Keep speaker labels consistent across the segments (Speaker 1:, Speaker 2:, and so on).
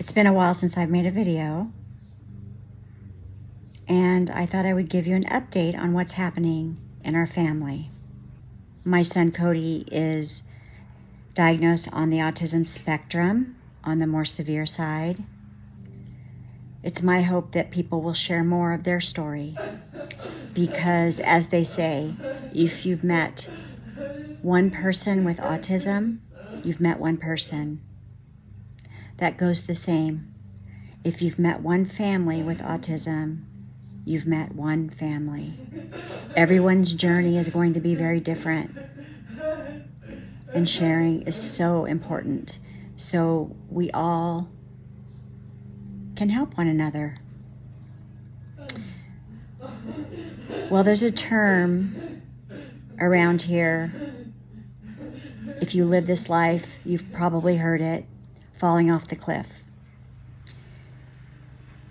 Speaker 1: It's been a while since I've made a video, and I thought I would give you an update on what's happening in our family. My son Cody is diagnosed on the autism spectrum, on the more severe side. It's my hope that people will share more of their story because, as they say, if you've met one person with autism, you've met one person. That goes the same. If you've met one family with autism, you've met one family. Everyone's journey is going to be very different. And sharing is so important. So we all can help one another. Well, there's a term around here. If you live this life, you've probably heard it, falling off the cliff.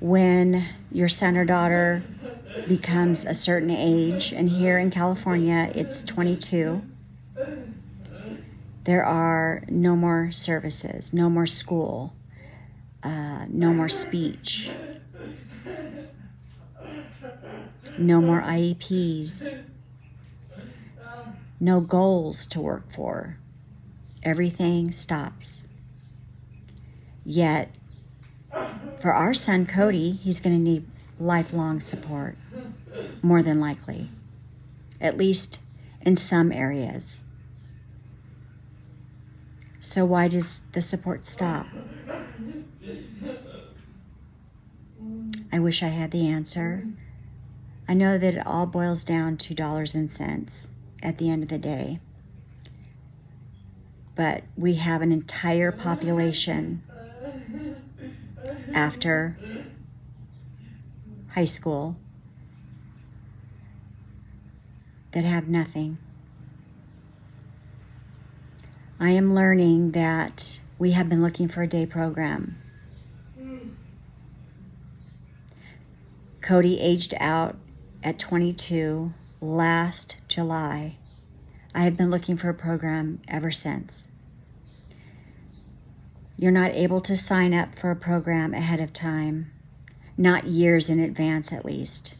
Speaker 1: When your son or daughter becomes a certain age, and here in California, it's 22, there are no more services, no more school, no more speech, no more IEPs, no goals to work for. Everything stops. Yet, for our son Cody, he's going to need lifelong support, more than likely, at least in some areas. So why does the support stop? I wish I had the answer. I know that it all boils down to dollars and cents at the end of the day. But we have an entire population after high school that have nothing. I am learning that we have been looking for a day program. Cody aged out at 22 last July. I have been looking for a program ever since. You're not able to sign up for a program ahead of time, not years in advance at least.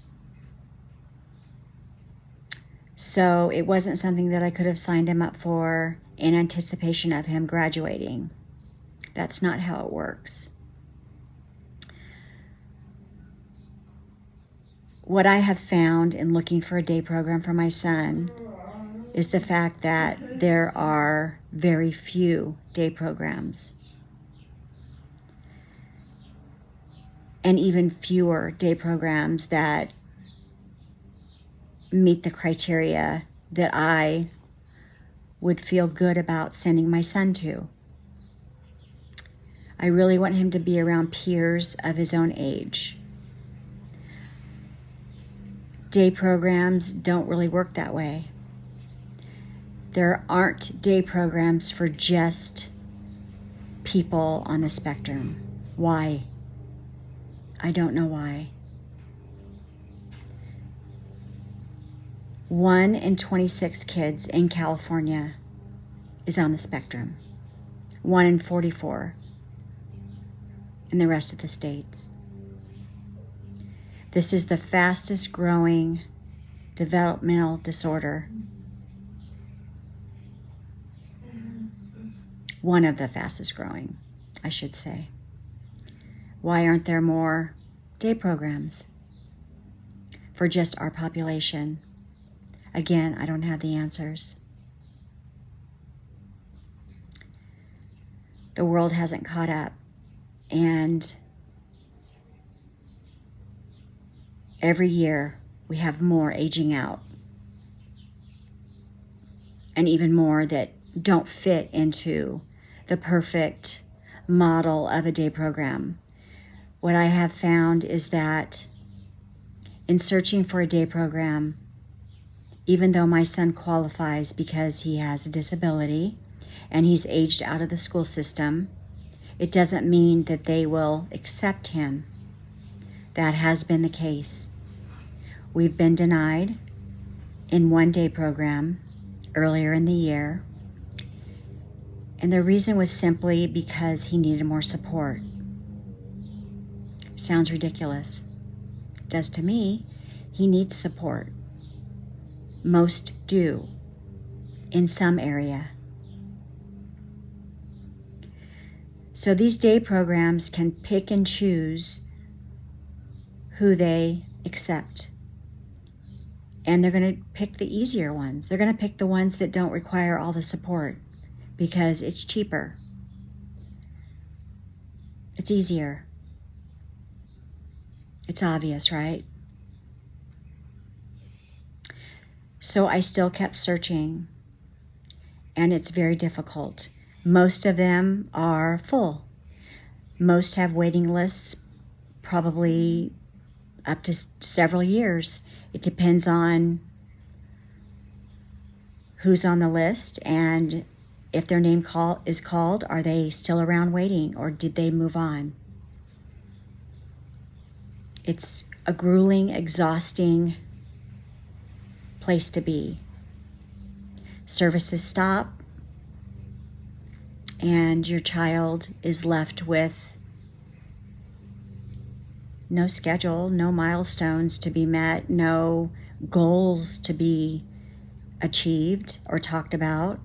Speaker 1: So it wasn't something that I could have signed him up for in anticipation of him graduating. That's not how it works. What I have found in looking for a day program for my son is the fact that there are very few day programs. And even fewer day programs that meet the criteria that I would feel good about sending my son to. I really want him to be around peers of his own age. Day programs don't really work that way. There aren't day programs for just people on the spectrum. Why? I don't know why. 1 in 26 kids in California is on the spectrum. 1 in 44 in the rest of the states. This is the fastest growing developmental disorder. One of the fastest growing, I should say. Why aren't there more day programs for just our population? Again, I don't have the answers. The world hasn't caught up, and every year we have more aging out, and even more that don't fit into the perfect model of a day program. What I have found is that in searching for a day program, even though my son qualifies because he has a disability and he's aged out of the school system, it doesn't mean that they will accept him. That has been the case. We've been denied in one day program earlier in the year, and the reason was simply because he needed more support. Sounds ridiculous. It does to me. He needs support. Most do, in some area. So these day programs can pick and choose who they accept. And they're going to pick the easier ones. They're going to pick the ones that don't require all the support because it's cheaper. It's easier. It's obvious, right? So I still kept searching, and it's very difficult. Most of them are full. Most have waiting lists, probably up to several years. It depends on who's on the list and if their name is called, are they still around waiting or did they move on? It's a grueling, exhausting place to be. Services stop and your child is left with no schedule, no milestones to be met, no goals to be achieved or talked about.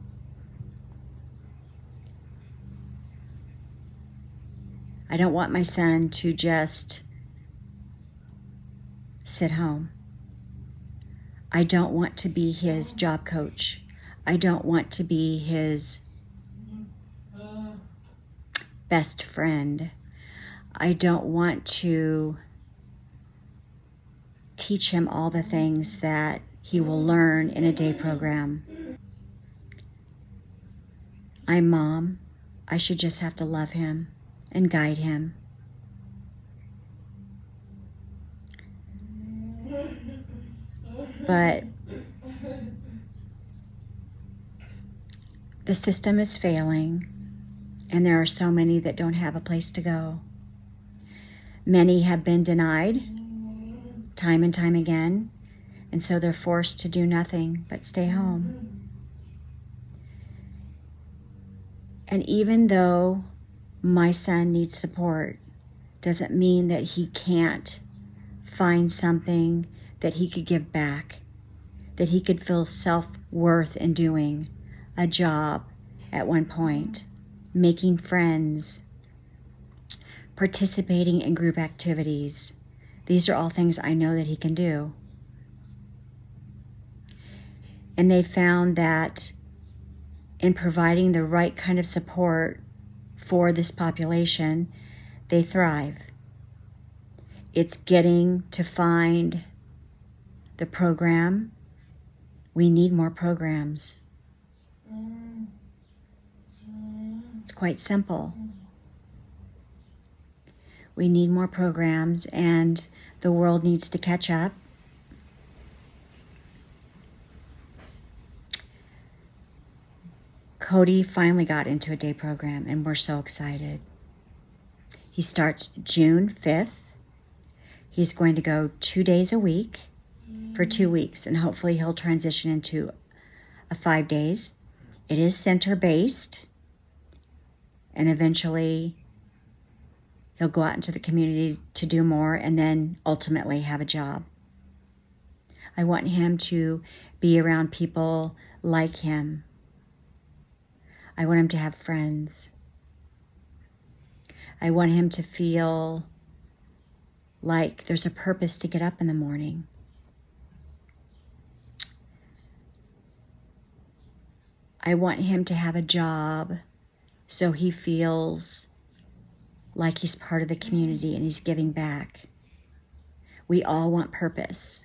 Speaker 1: I don't want my son to just sit home. I don't want to be his job coach. I don't want to be his best friend. I don't want to teach him all the things that he will learn in a day program. I'm mom. I should just have to love him and guide him. But the system is failing, and there are so many that don't have a place to go. Many have been denied time and time again, and so they're forced to do nothing but stay home. And even though my son needs support, doesn't mean that he can't find something that he could give back, that he could feel self-worth in doing, a job at one point, making friends, participating in group activities. These are all things I know that he can do. And they found that in providing the right kind of support for this population, they thrive. It's getting to find the program. We need more programs. It's quite simple. We need more programs, and the world needs to catch up. Cody finally got into a day program, and we're so excited. He starts June 5th. He's going to go 2 days a week for 2 weeks, and hopefully he'll transition into a 5 days. It is center-based, and eventually he'll go out into the community to do more and then ultimately have a job. I want him to be around people like him. I want him to have friends. I want him to feel like there's a purpose to get up in the morning. I want him to have a job so he feels like he's part of the community and he's giving back. We all want purpose.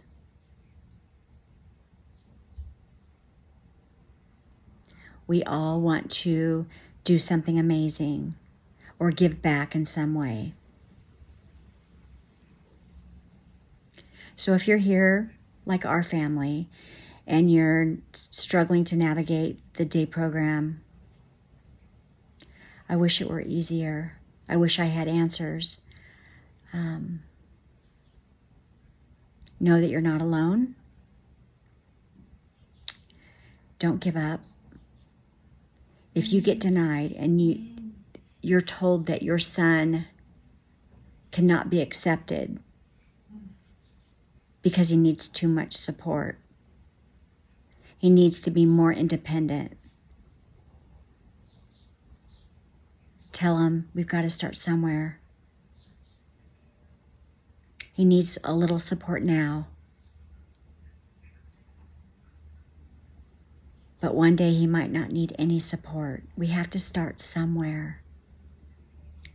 Speaker 1: We all want to do something amazing or give back in some way. So if you're here like our family and you're struggling to navigate the day program, I wish it were easier. I wish I had answers. Know that you're not alone. Don't give up. If you get denied and you're told that your son cannot be accepted because he needs too much support. He needs to be more independent. Tell him we've got to start somewhere. He needs a little support now. But one day he might not need any support. We have to start somewhere.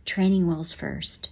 Speaker 1: Training wheels first.